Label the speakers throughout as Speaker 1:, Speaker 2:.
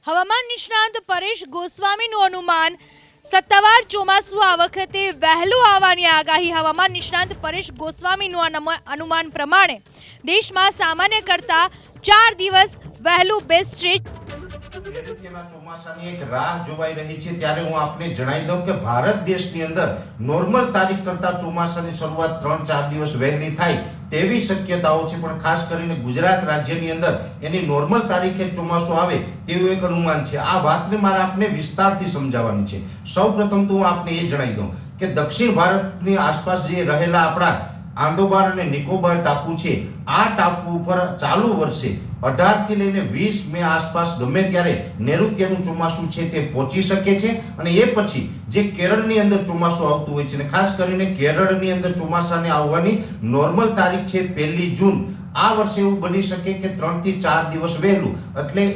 Speaker 1: હવામાન નિષ્ણાંત પરેશ ગોસ્વામીનું અનુમાન સત્તાવાર ચોમાસું આ વખતે વહેલું આવવાની આગાહી। હવામાન નિષ્ણાંત પરેશ ગોસ્વામીનું અનુમાન પ્રમાણે દેશમાં સામાન્ય કરતા 4 દિવસ વહેલું બેસશે।
Speaker 2: ચોમાસાની એક રાહ જોવાઈ રહી છે ત્યારે હું આપને જણાવી દઉં કે ભારત દેશની અંદર નોર્મલ તારીખ કરતા ચોમાસાની શરૂઆત 3-4 દિવસ વહેલી થાય તેવી શક્યતાઓ છે, પણ ખાસ કરીને ગુજરાત રાજ્યની અંદર એની નોર્મલ તારીખે ચોમાસું આવે તેવું એક અનુમાન છે। આ વાતને મારે આપને વિસ્તારથી સમજાવવાની છે। સૌપ્રથમ તો હું આપને એ જણાવી દઉં કે દક્ષિણ ભારતની આસપાસ જે રહેલા આપણા આંદોબાર અને નિકોબાર ટાપુ છે, આ ટાપુ ઉપર ચાલુ વર્ષે 18 થી લઈને 20 મે આસપાસ ગમે ત્યારે નૈઋત્યનું ચોમાસું છે તે પહોંચી શકે છે, અને એ પછી જે કેરળની અંદર ચોમાસું આવતું હોય છે, અને ખાસ કરીને કેરળની અંદર ચોમાસાને આવવાની નોર્મલ તારીખ છે 1 જૂન। આ વર્ષે એવું બની શકે કે 3 થી 4 દિવસ વહેલું,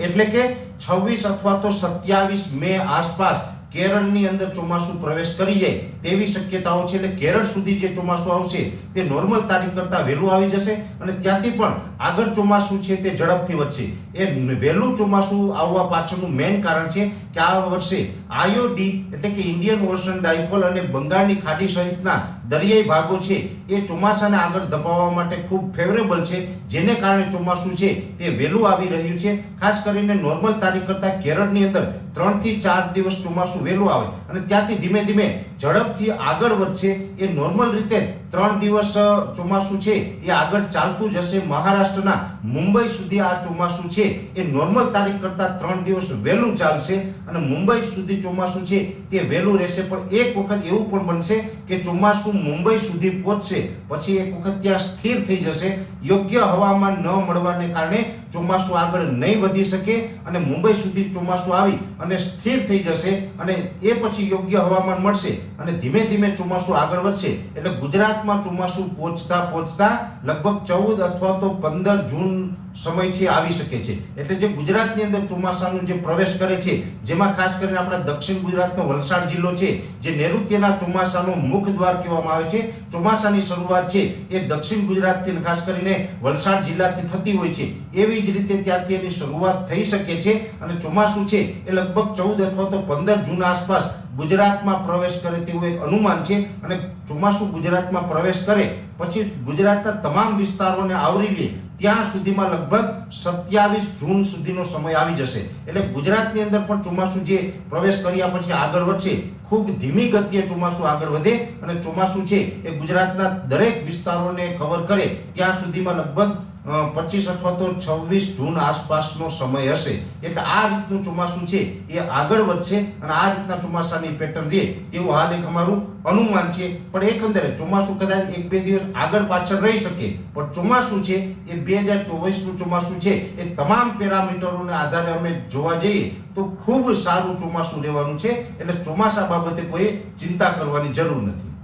Speaker 2: એટલે કે 26 અથવા તો 27 મે આસપાસ કેરળની અંદર ચોમાસું પ્રવેશ કરી જાય તેવી શક્યતાઓ છે। એટલે કેરળ સુધી જે ચોમાસું આવશે તે નોર્મલ તારીખ કરતા વહેલું આવી જશે, અને ત્યાંથી પણ આગળ ચોમાસું છે તે ઝડપથી વધશે। એ વહેલું ચોમાસું આવવા પાછળનું મેઇન કારણ છે કે આ વર્ષે આઈઓડી એટલે કે ઇન્ડિયન ઓશન ડાયપોલ અને બંગાળની ખાડી સહિતના દરિયાઈ ભાગો છે એ ચોમાસાને આગળ ધપાવવા માટે ખૂબ ફેવરેબલ છે, જેને કારણે ચોમાસું છે તે વહેલું આવી રહ્યું છે। ખાસ કરીને નોર્મલ તારીખ કરતા કેરળની અંદર 3 થી 4 દિવસ ચોમાસું વહેલું આવે અને ત્યાંથી ધીમે ધીમે ઝડપથી આગળ વધશે। એ નોર્મલ રીતે 3 દિવસ ચોમાસું છે એ આગળ ચાલતું જશે। મહારાષ્ટ્રના મુંબઈ સુધી આ ચોમાસું છે એ નોર્મલ તારીખ કરતા 3 દિવસ વહેલું ચાલશે, અને મુંબઈ સુધી ચોમાસું છે તે વહેલું રહેશે। પણ એક વખત એવું પણ બનશે કે ચોમાસું મુંબઈ સુધી પહોંચશે પછી એક વખત ત્યાં સ્થિર થઈ જશે। યોગ્ય હવામાન ન મળવાને કારણે ચોમાસું આગળ નહીં વધી શકે અને મુંબઈ સુધી ચોમાસું આવી અને સ્થિર થઈ જશે, અને એ પછી યોગ્ય હવામાન મળશે અને ધીમે ધીમે ચોમાસું આગળ વધશે। એટલે ગુજરાતમાં ચોમાસું પહોંચતા લગભગ 14 અથવા તો 15 જૂન સમય છે આવી શકે છે। એટલે જે ગુજરાતની અંદર ચોમાસાનું જે પ્રવેશ કરે છે, જેમાં ખાસ કરીને આપણા દક્ષિણ ગુજરાતનો વલસાડ જિલ્લો છે જે નૈઋત્યના ચોમાસાનો મુખ દ્વાર કહેવામાં આવે છે। ચોમાસાની શરૂઆત છે એ દક્ષિણ ગુજરાતથી ખાસ કરીને વલસાડ જિલ્લાથી થતી હોય છે, એવી જ રીતે ત્યાંથી એની શરૂઆત થઈ શકે છે, અને ચોમાસું છે એ લગભગ 14 અથવા તો 15 જૂન આસપાસ ગુજરાતમાં પ્રવેશ કરે તેવું એક અનુમાન છે। અને ચોમાસું ગુજરાતમાં પ્રવેશ કરે પછી ગુજરાતના તમામ વિસ્તારોને આવરી લે ત્યાં સુધીમાં લગભગ 27 જૂન સુધીનો સમય આવી જશે। એટલે ગુજરાતની અંદર પણ ચોમાસું જે પ્રવેશ કર્યા પછી આગળ વધશે, ખૂબ ધીમી ગતિએ ચોમાસું આગળ વધે અને ચોમાસું છે એ ગુજરાતના દરેક વિસ્તારોને કવર કરે ત્યાં સુધીમાં લગભગ 25 અથવા તો 26 જૂન આસપાસનો સમય હશે। એટલે આ રીતનું ચોમાસું છે એ આગળ વધશે અને આ રીતના ચોમાસાની પેટર્ન રહે તેવું હાલ એક અમારું અનુમાન છે। પણ એકંદરે ચોમાસું કદાચ 1-2 દિવસ આગળ પાછળ રહી શકે, પણ ચોમાસું છે એ 2024નું ચોમાસું છે એ તમામ પેરામીટરોને આધારે અમે જોવા જઈએ તો ખૂબ સારું ચોમાસું રહેવાનું છે। એટલે ચોમાસા બાબતે કોઈ ચિંતા કરવાની જરૂર નથી।